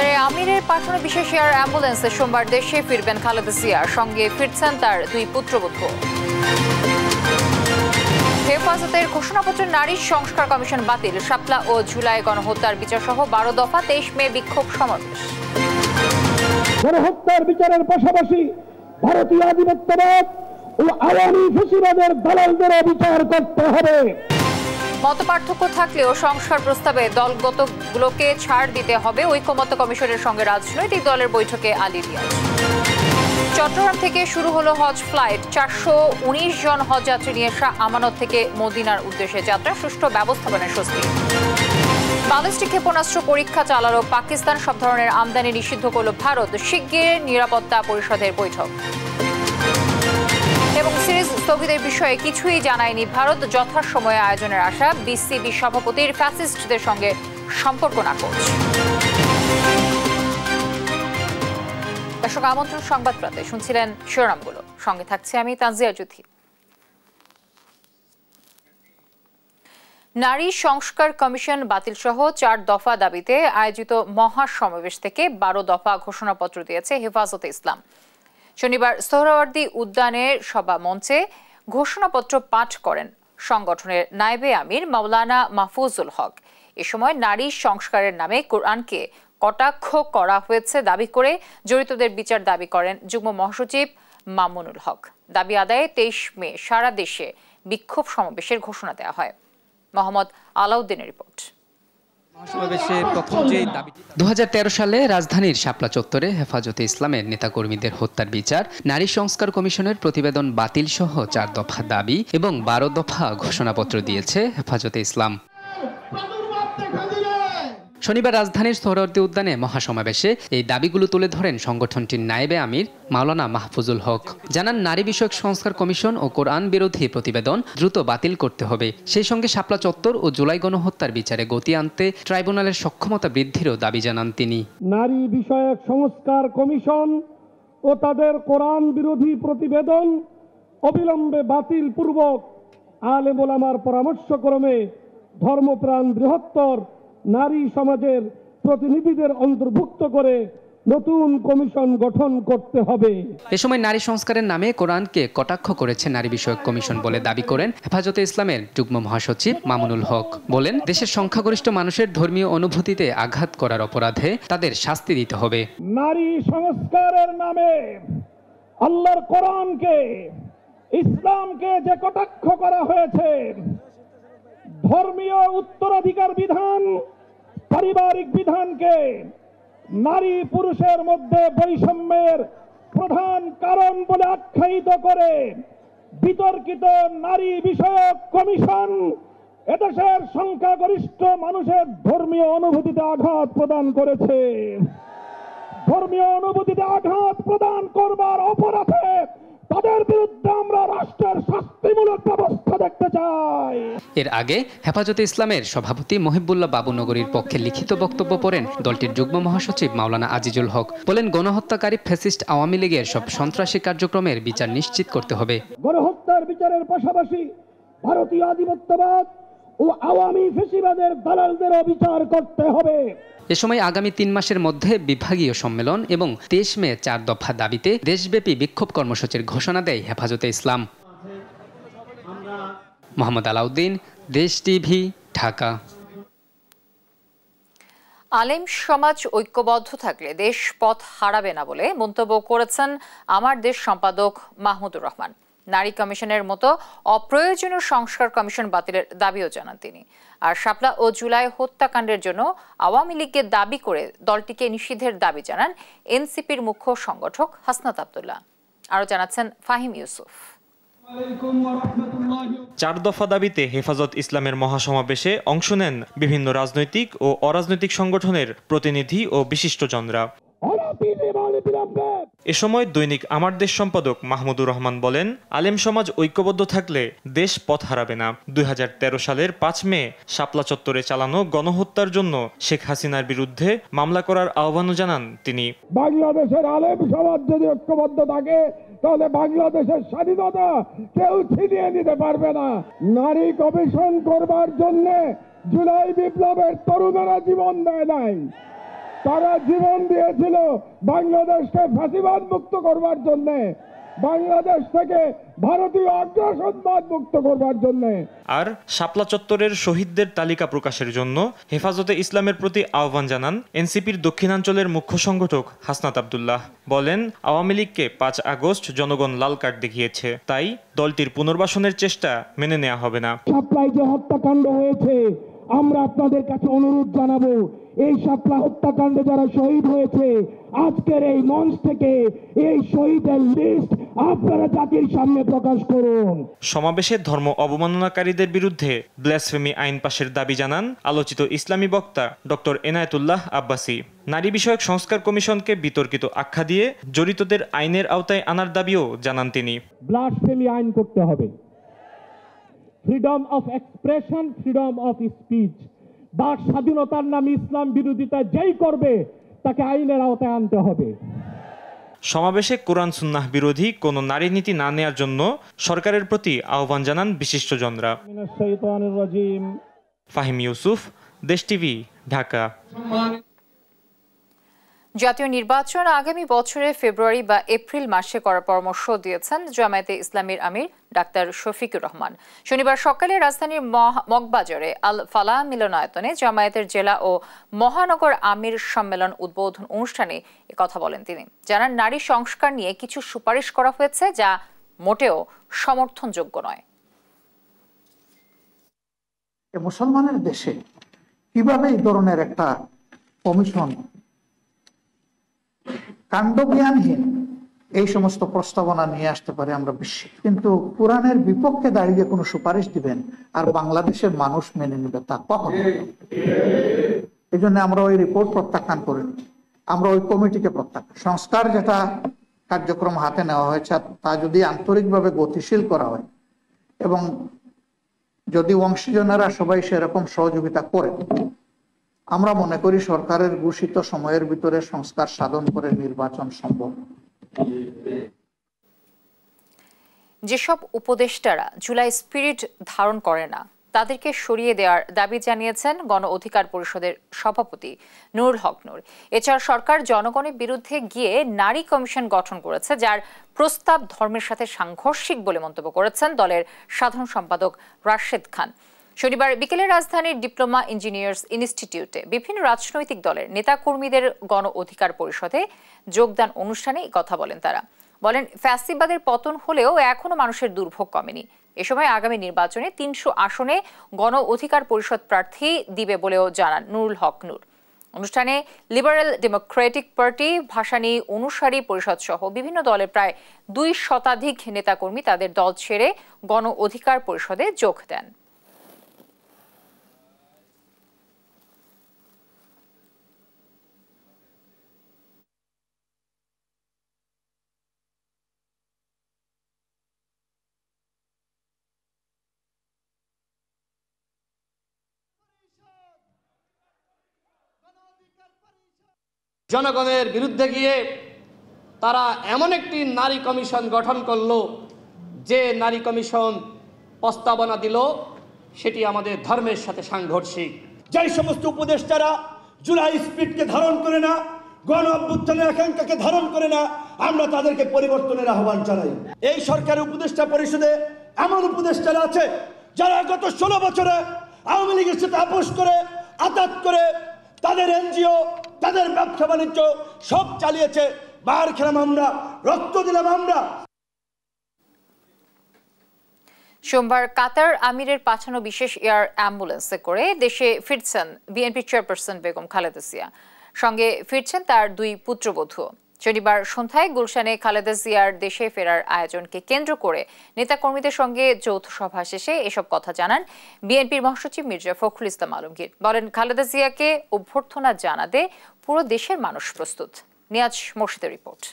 বাজারে আমিরের পাঠানো বিশেষ এয়ার অ্যাম্বুলেন্সে সোমবার দেশে ফিরবেন খালেদা জিয়া, সঙ্গে ফিরছেন তার 2 পুত্রবধূ। হেফাজতের ঘোষণাপত্র নারী সংস্কার কমিশন বাতিল, শাপলা ও জুলাই গণহত্যার বিচার সহ 12 দফা 23 মে বিক্ষোভ সমাবেশ। গণহত্যার বিচারের পাশাপাশি ভারতীয় আধিপত্যবাদ ও আওয়ামী ফ্যাসিবাদের দালালদের বিচার করতে হবে। মতপার্থক্য থাকলেও সংস্কার প্রস্তাবে দলগতগুলোকে ছাড় দিতে হবে, ঐকমত্য কমিশনের সঙ্গে রাজনৈতিক দলের বৈঠকে আলী রিয়াজ। চট্টগ্রাম থেকে শুরু হলো হজ ফ্লাইট, 419 জন হজ যাত্রী নিয়ে শাহ আমানত থেকে মদিনার উদ্দেশ্যে যাত্রা, সুষ্ঠু ব্যবস্থাপনার স্বস্তি। ব্যালিস্টিক ক্ষেপণাস্ত্র পরীক্ষা চালালো পাকিস্তান, সব ধরনের আমদানি নিষিদ্ধ করল ভারত, শিগগির নিরাপত্তা পরিষদের বৈঠক। এবং সিরিজ স্থগিতের বিষয়ে কিছুই জানায়নি ভারত, যথাসময়ে আয়োজনের আশা, বিসিবি সভাপতির ফ্যাসিস্টদের সঙ্গে সম্পর্ক নাকচ। দর্শক, আমন্ত্রণ সংবাদ প্রাতে শুনছিলেন শিরোনামগুলো, সঙ্গে থাকছি আমি তানজিয়া জুথি। নারী সংস্কার কমিশন বাতিল সহ 4 দফা দাবিতে আয়োজিত মহাসমাবেশ থেকে 12 দফা ঘোষণাপত্র দিয়েছে হেফাজতে ইসলাম। শনিবার সোহরাওয়ার্দী উদ্যানের সভা মঞ্চে ঘোষণাপত্র পাঠ করেন সংগঠনের নায়েবে আমির মাওলানা মাহফুজুল হক। এ সময় নারী সংস্কারের নামে কোরআনকে কটাক্ষ করা হয়েছে দাবি করে জড়িতদের বিচার দাবি করেন যুগ্ম মহাসচিব মামুনুল হক। দাবি আদায়ে 23 মে সারা দেশে বিক্ষোভ সমাবেশের ঘোষণা দেওয়া হয়। মোহাম্মদ আলাউদ্দিনের রিপোর্ট। 2013 সালে রাজধানীর শাপলা চত্বরে হেফাজতে ইসলামের নেতাকর্মীদের হত্যার বিচার, নারী সংস্কার কমিশনের প্রতিবেদন বাতিল সহ 4 দফা দাবি এবং 12 দফা ঘোষণাপত্র দিয়েছে হেফাজতে ইসলাম। শনিবার রাজধানীর সোহরাওয়ার্দী উদ্যানে মহাসমাবেশে এই দাবিগুলো তুলে ধরেন সংগঠনটির নায়েবে আমির মাওলানা মাহফুজুল হক। জানান, নারী বিষয়ক সংস্কার কমিশন ও কোরআন বিরোধী প্রতিবেদন দ্রুত বাতিল করতে হবে। সেই সঙ্গে শাপলা চত্বর ও জুলাই গণহত্যার বিচারে গতি আনতে ট্রাইব্যুনালের সক্ষমতা বৃদ্ধিরও দাবি জানান তিনি। নারী বিষয়ক সংস্কার কমিশন ও তাদের কোরআন বিরোধী প্রতিবেদন অবিলম্বে বাতিল পূর্বক আলেম ওলামার পরামর্শক্রমে ধর্মপ্রাণ বৃহত্তর নারী সমাজের প্রতিনিধিদের অন্তর্ভুক্ত করে নতুন কমিশন গঠন করতে হবে। এ সময় নারী সংস্কারের নামে কোরআনকে কটাক্ষ করেছে নারী বিষয়ক কমিশন বলে দাবি করেন হেফাজতে ইসলামের যুগ্ম মহাসচিব মামুনুল হক। বলেন, দেশের সংখ্যাগরিষ্ঠ মানুষের ধর্মীয় অনুভূতিতে আঘাত করার অপরাধে তাদের শাস্তি দিতে হবে। নারী সংস্কারের নামে আল্লাহর কোরআনকে, ইসলামকে যে কটাক্ষ করা হয়েছে, ধর্মীয় উত্তরাধিকার বিধান, পারিবারিক বিধানকে নারী পুরুষের মধ্যে বৈষম্যের প্রধান কারণ বলে আখ্যায়িত করে বিতর্কিত নারী বিষয়ক কমিশন এদেশের সংখ্যাগরিষ্ঠ মানুষের ধর্মীয় অনুভূতিতে আঘাত প্রদান করেছে। ধর্মীয় অনুভূতিতে আঘাত প্রদান করবার অপরাধে তাদের বিরুদ্ধে আমরা রাষ্ট্রের শাস্তিমূলক ব্যবস্থা দেখতে চাই। এর আগে হেফাজতে ইসলামের সভাপতি মহিবুল্লাহ বাবুনগরীর পক্ষে লিখিত বক্তব্য পড়েন দলটির যুগ্ম মহাসচিব মাওলানা আজিজুল হক। বলেন, গণহত্যাকারী ফ্যাসিস্ট আওয়ামী লীগের সব সন্ত্রাসী কার্যক্রমের বিচার নিশ্চিত করতে হবে। গণহত্যার বিচারের পাশাপাশি ভারতীয় আধিপত্যবাদ ও আওয়ামী ফ্যাসিবাদের দালালদের বিচার করতে হবে। এ সময় আগামী 3 মাসের মধ্যে বিভাগীয় সম্মেলন এবং 23 মে 4 দফা দাবিতে দেশব্যাপী বিক্ষোভ কর্মসূচির ঘোষণা দেয় হেফাজতে ইসলাম। মোহাম্মদ আলাউদ্দিন, দেশ টিভি, ঢাকা। আলেম সমাজ ঐক্যবদ্ধ থাকলে দেশ পথ হারাবে না বলে মন্তব্য করেছেন আমার দেশ সম্পাদক মাহমুদুর রহমান। নারী কমিশনের মতো অপ্রয়োজনীয় সংস্কার কমিশন বাতিলের দাবিও জানান তিনি। আর শাপলা ও জুলাই হত্যাকাণ্ডের জন্য আওয়ামী লীগকে দাবি করে দলটিকে নিষিদ্ধের দাবি জানান এনসিপির মুখ্য সংগঠক হাসনাত আব্দুল্লাহ। আরও জানাচ্ছেন ফাহিম ইউসুফ। 4 দফা দাবিতে হেফাজত ইসলামের মহাসমাবেশে অংশ নেন বিভিন্ন রাজনৈতিক ও অরাজনৈতিক সংগঠনের প্রতিনিধি ও বিশিষ্টজনরা। এ সময় দৈনিক আমার দেশ সম্পাদক মাহমুদুর রহমান বলেন, আলেম সমাজ ঐক্যবদ্ধ থাকলে দেশ পথ হারাবে না। 2013 সালের 5 মে শাপলা চত্বরে চালানো গণহত্যার জন্য শেখ হাসিনার বিরুদ্ধে মামলা করার আহ্বানও জানান তিনি। বাংলাদেশের আলেম সমাজ যদি ঐক্যবদ্ধ থাকে তাহলে বাংলাদেশের স্বাধীনতা কেউ ছিনিয়ে নিতে পারবে না। নারী কমিশন করবার জন্য জুলাই বিপ্লবের তরুণেরা জীবন দেয় নাই, তারা জীবন দিয়েছিল বাংলাদেশকে ফ্যাসিবাদ মুক্ত করবার জন্য, বাংলাদেশ থেকে ভারতীয় আগ্রাসনবাদ মুক্ত করবার জন্য। আর শাপলা চত্বরের শহীদদের তালিকা প্রকাশের জন্য হেফাজতে ইসলামের প্রতি আহ্বান জানান এনসিপির দক্ষিণাঞ্চলের মুখ্য সংগঠক হাসনাত আব্দুল্লাহ। বলেন, আওয়ামী লীগকে 5 আগস্ট জনগণ লাল কার্ড দেখিয়েছে, তাই দলটির পুনর্বাসনের চেষ্টা মেনে নেওয়া হবে না। শাপলায় যে হত্যাকাণ্ড হয়েছে, আমরা আপনাদের কাছে অনুরোধ জানাবো, এই শাপলা হত্যাকাণ্ডে যারা শহীদ হয়েছে, আজকের এই মঞ্চ থেকে এই শহীদের লিস্ট আপনারা জাতির সামনে প্রকাশ করুন। সমাবেশে ধর্ম অবমাননাকারীদের বিরুদ্ধে ব্লাসফেমি আইন পাশের দাবি জানান আলোচিত ইসলামী বক্তা ডক্টর এনায়েতুল্লাহ আব্বাসী। নারী বিষয়ক সংস্কার কমিশনকে বিতর্কিত আখ্যা দিয়ে জড়িতদের আইনের আওতায় আনার দাবিও জানান তিনি। ব্লাসফেমি আইন করতে হবে, freedom of expression, freedom of speech, বাক স্বাধীনতার নামে ইসলাম বিরোধিতা যেই করবে তাকে আইনের আওতায় আনতে হবে। সমাবেশে কোরআন সুন্নাহ বিরোধী কোনো নারী নীতি না নেয়ার জন্য সরকারের প্রতি আহ্বান জানান বিশিষ্টজনরা। ফাহিম ইউসুফ, দেশ টিভি, ঢাকা। জাতীয় নির্বাচন আগামী বছরের ফেব্রুয়ারি বা এপ্রিল মাসে করার পরামর্শ দিয়েছেন জামায়াতে ইসলামীর আমির ডাক্তার শফিকুর রহমান। শনিবার সকালে রাজধানীর মগবাজারে আল ফালাহ মিলনায়তনে জামায়াতের জেলা ও মহানগর আমির সম্মেলন উদ্বোধন অনুষ্ঠানে কথা বলেন তিনি। জানান, নারী সংস্কার নিয়ে কিছু সুপারিশ করা হয়েছে যা মোটেও সমর্থনযোগ্য নয়। মুসলমানের দেশে কিভাবে এই ধরনের একটা কমিশন কাণ্ডজ্ঞানহীন এই সমস্ত প্রস্তাবনা নিয়ে আসতে পারে আমরা বিস্মিত। কিন্তু কোরআনের বিপক্ষে দাঁড়িয়ে কোনো সুপারিশ দিবেন আর বাংলাদেশের মানুষ মেনে নেবে, তা কখনো। এই জন্য আমরা ওই রিপোর্ট প্রত্যাখ্যান করি, আমরা ওই কমিটিকে প্রত্যাখ্যান। সংস্কার যেটা কার্যক্রম হাতে নেওয়া হয়েছে তা যদি আন্তরিকভাবে গতিশীল করা হয় এবং যদি অংশীজনেরা সবাই সেরকম সহযোগিতা করে, আমরা মনে করি সরকারের ঘোষিত সময়ের ভিতরে সংস্কার সাধন করে নির্বাচন সম্ভব। যেসব উপদেষ্টারা জুলাই স্পিরিট ধারণ করে না তাদেরকে সরিয়ে দেওয়ার দাবি জানিয়েছেন গণ অধিকার পরিষদের সভাপতি নুরুল হক নূর। এছাড়া সরকার জনগণের বিরুদ্ধে গিয়ে নারী কমিশন গঠন করেছে, যার প্রস্তাব ধর্মের সাথে সাংঘর্ষিক বলে মন্তব্য করেছেন দলের সাধারণ সম্পাদক রাশেদ খান। শনিবার বিকেলে রাজধানীর ডিপ্লোমা ইঞ্জিনিয়ার্স ইনস্টিটিউটে বিভিন্ন রাজনৈতিক দলের নেতাকর্মীদের গণ অধিকার পরিষদে যোগদান অনুষ্ঠানে কথা বলেন তারা। বলেন, ফ্যাসিবাদের পতন হলেও এখনো মানুষের দুর্ভোগ কমেনি। এ সময় আগামী নির্বাচনে 300 আসনে গণ অধিকার পরিষদ প্রার্থী দিবে বলেও জানান নুরুল হক নূর। অনুষ্ঠানে লিবারেল ডেমোক্রেটিক পার্টি, ভাসানী অনুসারী পরিষদ সহ বিভিন্ন দলের প্রায় 2 শতাধিক নেতাকর্মী তাদের দল ছেড়ে গণ অধিকার পরিষদে যোগ দেন। জনগণের বিরুদ্ধে গিয়ে তারা এমন একটি নারী কমিশন গঠন করলো, যে নারী কমিশন প্রস্তাবনা দিল সেটি আমাদের ধর্মের সাথে সাংঘর্ষিক। যেই সমস্ত উপদেষ্টারা জুলাই স্পিরিটকে ধারণ করে না, গণ অভ্যুত্থানের আকাঙ্ক্ষাকে ধারণ করে না, আমরা তাদেরকে পরিবর্তনের আহ্বান জানাই। এই সরকারের উপদেষ্টা পরিষদে এমন উপদেষ্টারা আছে যারা গত 16 বছরে আওয়ামী লীগের সাথে আপোষ করে, আতাত করে, তাদের এনজিও, তাদের ব্যবসা বাণিজ্য সব চালিয়েছে। বার খেলাম আমরা, রক্ত দিলাম আমরা। সোমবার কাতার আমিরের পাঠানো বিশেষ এয়ার অ্যাম্বুলেন্সে করে দেশে ফিরছেন বিএনপি চেয়ারপারসন বেগম খালেদা জিয়া। সঙ্গে ফিরছেন তার 2 পুত্রবধূ। শনিবার সন্ধ্যায় গুলশানে খালেদা জিয়ার দেশে ফেরার আয়োজনকে কেন্দ্র করে নেতাকর্মীদের সঙ্গে যৌথ সভা শেষে এসব কথা জানান বিএনপির মহাসচিব মির্জা ফখরুল ইসলাম আলমগীর। বলেন, খালেদা জিয়াকে অভ্যর্থনা জানাতে পুরো দেশের মানুষ প্রস্তুত। নিয়াজ মোর্শেদের রিপোর্ট।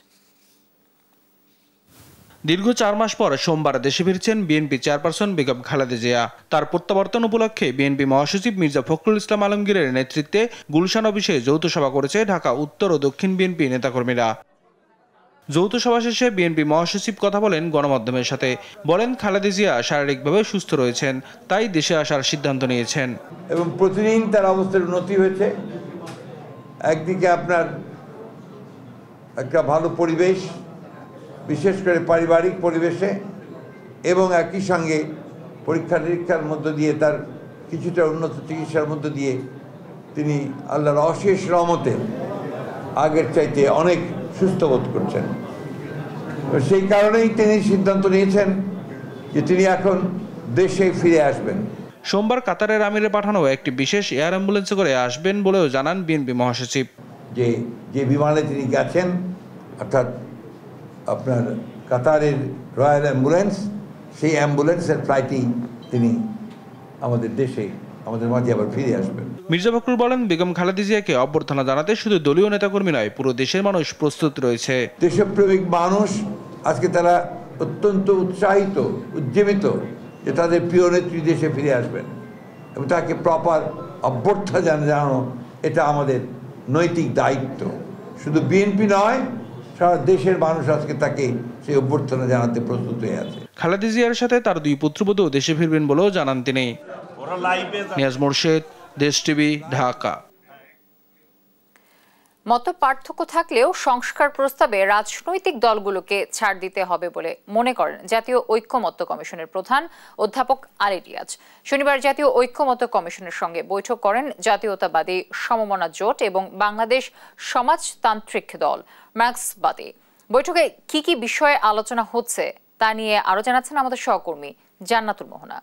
দীর্ঘ 4 মাস পর সোমবার দেশে ফিরছেন বিএনপি চেয়ারপারসন বেগম খালেদা জিয়া। তার প্রত্যাবর্তন উপলক্ষে বিএনপি মহাসচিব মির্জা ফখরুল ইসলাম আলমগীরের নেতৃত্বে গুলশান অফিসে যৌথ সভা করেছে ঢাকা উত্তর ও দক্ষিণ বিএনপি নেতাকর্মীরা। যৌথ সভা শেষে বিএনপি মহাসচিব কথা বলেন গণমাধ্যমের সাথে। বলেন, খালেদা জিয়া শারীরিকভাবে সুস্থ রয়েছেন, তাই দেশে আসার সিদ্ধান্ত নিয়েছেন এবং প্রতিদিন তার অবস্থার উন্নতি হয়েছে। একদিকে আপনার একটা ভালো পরিবেশ, বিশেষ করে পারিবারিক পরিবেশে, এবং একই সঙ্গে পরীক্ষা নিরীক্ষার মধ্য দিয়ে তার কিছুটা উন্নত চিকিৎসার মধ্য দিয়ে তিনি আল্লাহর অশেষ রহমতে আগের চাইতে অনেক সুস্থ বোধ করছেন। সেই কারণেই তিনি সিদ্ধান্ত নিয়েছেন যে তিনি এখন দেশে ফিরে আসবেন। সোমবার কাতারের আমিরে পাঠানো একটি বিশেষ এয়ার অ্যাম্বুলেন্সে করে আসবেন বলেও জানান বিএনপি মহাসচিব। যে বিমানে তিনি গেছেন, অর্থাৎ আপনার কাতারের রয়্যাল অ্যাম্বুলেন্স, সেই অ্যাম্বুলেন্সের ফ্লাইটেই তিনি আমাদের দেশে আমাদের মাঝে আবার ফিরে আসবেন। মির্জা ফখরুল বলেন, বেগম খালেদা জিয়াকে অভ্যর্থনা জানাতে শুধু দলীয় নেতাকর্মী নয়, পুরো দেশের মানুষ প্রস্তুত রয়েছে। দেশপ্রেমিক মানুষ আজকে তারা অত্যন্ত উৎসাহিত, উজ্জীবিত যে তাদের প্রিয় নেত্রী দেশে ফিরে আসবেন এবং তাকে প্রপার অভ্যর্থনা জানানো, এটা আমাদের নৈতিক দায়িত্ব। শুধু বিএনপি নয়, সারা দেশের মানুষ আজকে তাকে সেই অভ্যর্থনা জানাতে প্রস্তুত হয়ে আছে। খালেদা জিয়ার সাথে তার 2 পুত্রবধূ দেশে ফিরবেন বলেও জানান তিনি। নিয়াজ মোর্শেদ, দেশ টিভি, ঢাকা। মত পার্থক্য থাকলেও সংস্কার প্রস্তাবে রাজনৈতিক দলগুলোকে ছাড় দিতে হবে বলে মনে করেন জাতীয় ঐক্যমত্য কমিশনের প্রধান অধ্যাপক আলী রিয়াজ। শনিবার জাতীয় ঐক্যমত্য কমিশনের সঙ্গে বৈঠক করেন জাতীয়তাবাদী সমমনা জোট এবং বাংলাদেশ সমাজতান্ত্রিক দল মার্ক্সবাদী। বৈঠকে কি কি বিষয়ে আলোচনা হচ্ছে তা নিয়ে আরো জানাচ্ছেন আমাদের সহকর্মী জান্নাতুল মোহনা।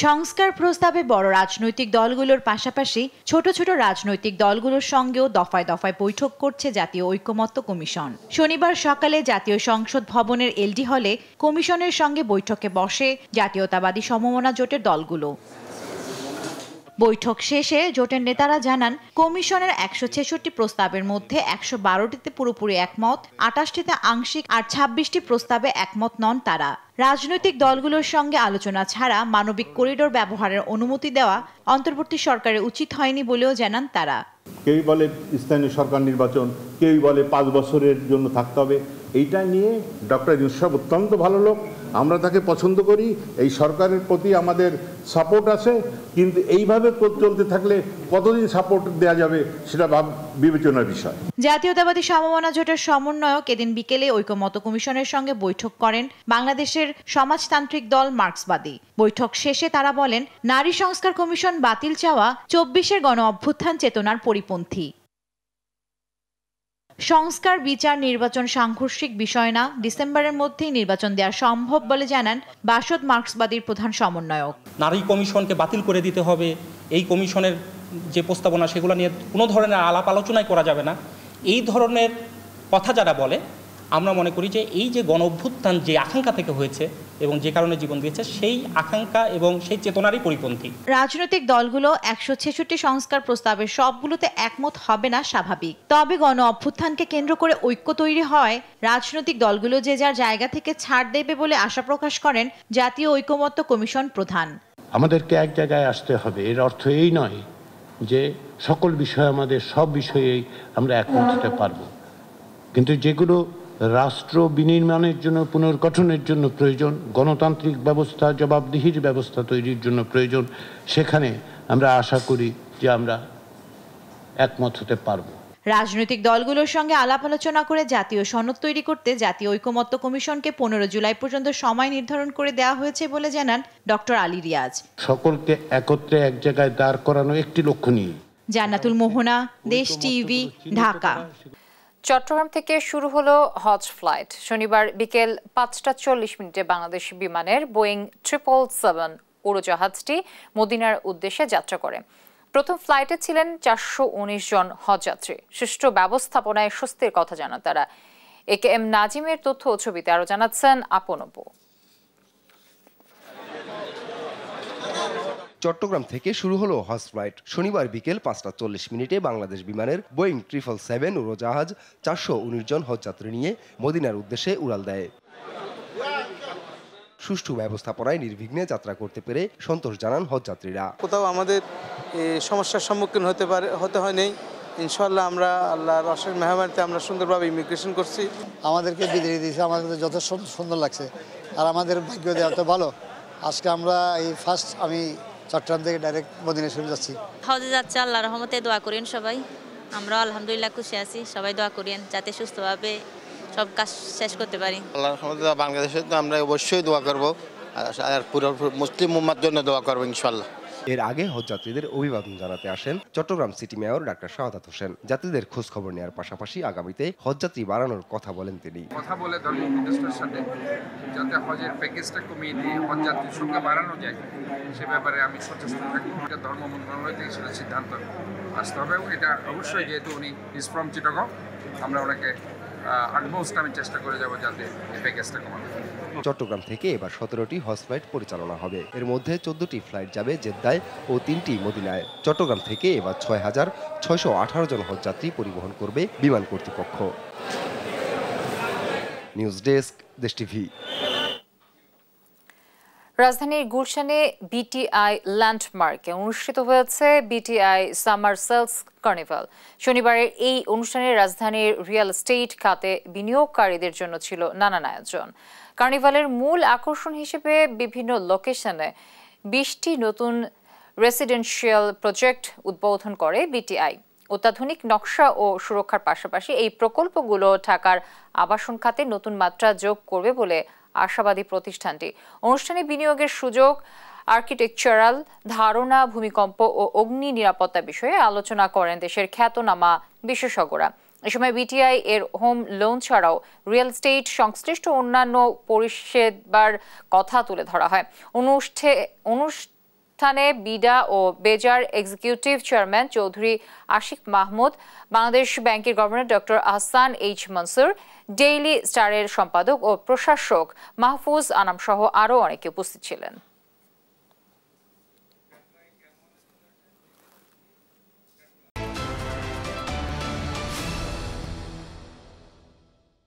সংস্কার প্রস্তাবে বড় রাজনৈতিক দলগুলোর পাশাপাশি ছোট ছোট রাজনৈতিক দলগুলোর সঙ্গেও দফায় দফায় বৈঠক করছে জাতীয় ঐক্যমত্য কমিশন। শনিবার সকালে জাতীয় সংসদ ভবনের এলডি হলে কমিশনের সঙ্গে বৈঠকে বসে জাতীয়তাবাদী সমমনা জোটের দলগুলো। বৈঠক শেষে জোটের নেতারা জানান, কমিশনের 166 প্রস্তাবের মধ্যে 112টিতে পুরোপুরি একমত, 28টিতে আংশিক আর 26টি প্রস্তাবে একমত নন তারা। রাজনৈতিক দলগুলোর সঙ্গে আলোচনা ছাড়া মানবিক করিডোর ব্যবহারের অনুমতি দেওয়া অন্তর্বর্তী সরকারের উচিত হয়নি বলেও জানান তারা। কেউই বলে স্থানীয় সরকার নির্বাচন, কেউই বলে 5 বছরের জন্য থাকতে হবে। এইটা নিয়ে ডক্টর ইউনূস সাহেব অত্যন্ত ভালো লোক, আমরা তাকে পছন্দ করি, এই সরকারের প্রতি আমাদের সাপোর্ট আছে, কিন্তু এইভাবে চলতে থাকলে কতদিন সাপোর্ট দেওয়া যাবে সেটা বিবেচনার বিষয়। জাতীয়তাবাদী সমমনা জোটের সমন্বয়ক এদিন বিকেলে ঐক্যমত্য কমিশনের সঙ্গে বৈঠক করেন বাংলাদেশের সমাজতান্ত্রিক দল মার্ক্সবাদী। বৈঠক শেষে তারা বলেন, নারী সংস্কার কমিশন বাতিল চাওয়া 24-এর গণ অভ্যুত্থান চেতনার পরিপন্থী। সংস্কার, বিচার, নির্বাচন সাংঘর্ষিক বিষয় না, ডিসেম্বরের মধ্যেই নির্বাচন দেওয়া সম্ভব বলে জানান বাসদ মার্ক্সবাদীর প্রধান সমন্বয়ক। নারী কমিশনকে বাতিল করে দিতে হবে, এই কমিশনের যে প্রস্তাবনা সেগুলো নিয়ে কোনো ধরনের আলাপ আলোচনাই করা যাবে না, এই ধরনের কথা যারা বলে, আমরা মনে করি যে এই যে গণ অভ্যুত্থান যে আকাঙ্ক্ষা থেকে হয়েছে এবং যে কারণে জীবন দিয়েছে, সেই আকাঙ্ক্ষা এবং সেই চেতনারই পরিপন্থী। রাজনৈতিক দলগুলো 166 সংস্কার প্রস্তাবের সবগুলোতে একমত হবে না স্বাভাবিক, তবে গণ অভ্যুত্থানকে কেন্দ্র করে ঐক্য তৈরি হয় রাজনৈতিক দলগুলো যে যার জায়গা থেকে ছাড় দেবে বলে আশা প্রকাশ করেন জাতীয় ঐক্যমত্য কমিশন প্রধান। আমাদেরকে এক জায়গায় আসতে হবে, এর অর্থ এই নয় যে সকল বিষয়ে আমাদের সব বিষয়েই আমরা একমত হতে পারবো, কিন্তু যেগুলো রাষ্ট্র বিনির্মাণের জন্য, পুনর্গঠনের জন্য প্রয়োজন, গণতান্ত্রিক ব্যবস্থা, জবাবদিহির ব্যবস্থা তৈরির জন্য প্রয়োজন, সেখানে আমরা আশা করি যে আমরা একমত হতে পারবো। রাজনৈতিক দলগুলোর সঙ্গে আলাপ আলোচনা করে জাতীয় সনদ তৈরি করতে জাতীয় ঐক্যমত্য কমিশনকে 15 জুলাই পর্যন্ত সময় নির্ধারণ করে দেওয়া হয়েছে বলে জানান ডক্টর আলী রিয়াজ। সকলকে একত্রে এক জায়গায় দাঁড় করানো একটি লক্ষ্য নিয়ে। জান্নাতুল মোহনা, দেশ টিভি, ঢাকা। চট্টগ্রাম থেকে শুরু হলো হজ ফ্লাইট। শনিবার বিকেল 5:40 বাংলাদেশ বিমানের বোয়িং 777 উড়োজাহাজটি মদিনার উদ্দেশ্যে যাত্রা করে। প্রথম ফ্লাইটে ছিলেন 419 জন হজযাত্রী। সুষ্ঠু ব্যবস্থাপনায় স্বস্তির কথা জানান তারা। AKM নাজিমের তথ্য ও ছবিতে আরো জানাচ্ছেন আপন অপু। চট্টগ্রাম থেকে শুরু হলো হজ ফ্লাইট। শনিবার বিকেল 5:40 বাংলাদেশ বিমানের বোয়িং 777 উড়োজাহাজ 419 জন হজযাত্রী নিয়ে মদিনার উদ্দেশ্যে উড়াল দেয়। সুষ্ঠু ব্যবস্থাপনায় নির্বিঘ্নে যাত্রা করতে পেরে সন্তোষ জানান হজযাত্রীরা। কোথাও আমাদের সমস্যার সম্মুখীন হতে হয়নি। ইনশাআল্লাহ আমরা আল্লাহর অশেষ মেহরবানিতে আমরা সুন্দরভাবে ইমিগ্রেশন করছি। আমাদেরকে বিদায় দিয়েছে, আমাদের যথেষ্ট সুন্দর লাগছে, আর আমাদের ভাগ্য এত ভালো। আজকে আমরা এই ফার্স্ট আমি চট্টগ্রাম থেকে ডাইরেক্ট মদিনা শরীফ যাচ্ছি। হজে যাচ্ছে, আল্লাহর রহমতে দোয়া করেন সবাই। আমরা আলহামদুলিল্লাহ খুশি আছি, সবাই দোয়া করেন যাতে সুস্থভাবে সব কাজ শেষ করতে পারি। আল্লাহর রহমতে বাংলাদেশে তো আমরা অবশ্যই দোয়া করব, আর পুরো মুসলিম উম্মার জন্য দোয়া করব ইনশাআল্লাহ। এর আগে হজযাত্রীদের অভিবাদন জানাতে আসেন Chittagong city mayor doctor Shahadat Hossain. যাত্রীদের খোঁজ খবর নেওয়ার পাশাপাশি আগামীতে হজযাত্রী বাড়ানোর কথা বলেন তিনি। কথা বলে ধর্ম উপদেষ্টার সাথে যাতে হজের প্যাকেজটা কমিয়ে দিয়ে হজযাত্রীর সংখ্যা বাড়ানো যায় সে ব্যাপারে আমি সচেষ্ট থাকবো। এটা ধর্ম মন্ত্রণালয় থেকে সেটা সিদ্ধান্ত আসতে হবে। এটা অবশ্যই যেহেতু উনি ইজ ফ্রম চিটাগং, আমরা ওনাকে আটমোস্ট আমি চেষ্টা করে যাব যাতে এই প্যাকেজটা কমানো। চট্টগ্রাম থেকে এবার 17টি হজ ফ্লাইট পরিচালনা হবে। এর মধ্যে 14টি ফ্লাইট যাবে জেদ্দায় ও 3টি মদিনায়। চট্টগ্রাম থেকে এবার 6,618 জন হজযাত্রী পরিবহন করবে বিমান কর্তৃপক্ষ। নিউজ ডেস্ক, দেশ টিভি। রাজধানীর গুলশানে বিটিআই ল্যান্ডমার্কে অনুষ্ঠিত হয়েছে বিটিআই সামার সেলস কার্নিভাল। শনিবারের এই অনুষ্ঠানে রাজধানীর রিয়েল এস্টেট খাতে বিনিয়োগকারীদের জন্য ছিল নানান আয়োজন। কার্নিভালের মূল আকর্ষণ হিসেবে বিভিন্ন লোকেশনে 20টি নতুন রেসিডেন্সিয়াল প্রজেক্ট উদ্বোধন করে বিটিআই। অত্যাধুনিক নকশা ও সুরক্ষার পাশাপাশি এই প্রকল্পগুলো ঢাকার আবাসন খাতে নতুন মাত্রা যোগ করবে বলে আশাবাদী প্রতিষ্ঠানটি। অনুষ্ঠানে বিনিয়োগের সুযোগ, আর্কিটেকচারাল ধারণা, ভূমিকম্প ও অগ্নি নিরাপত্তা বিষয়ে আলোচনা করেন দেশের খ্যাতনামা বিশেষজ্ঞরা। এ সময় বিটিআই এর হোম লোন ছাড়াও রিয়েল এস্টেট সংশ্লিষ্ট অন্যান্য পরিষেবার কথা তুলে ধরা হয়। অনুষ্ঠানে বিডা ও বেজার এক্সিকিউটিভ চেয়ারম্যান চৌধুরী আশিক মাহমুদ, বাংলাদেশ ব্যাংকের governor doctor Ahsan H Mansur, daily স্টারের সম্পাদক ও প্রশাসক মাহফুজ আনাম সহ আরও অনেকে উপস্থিত ছিলেন।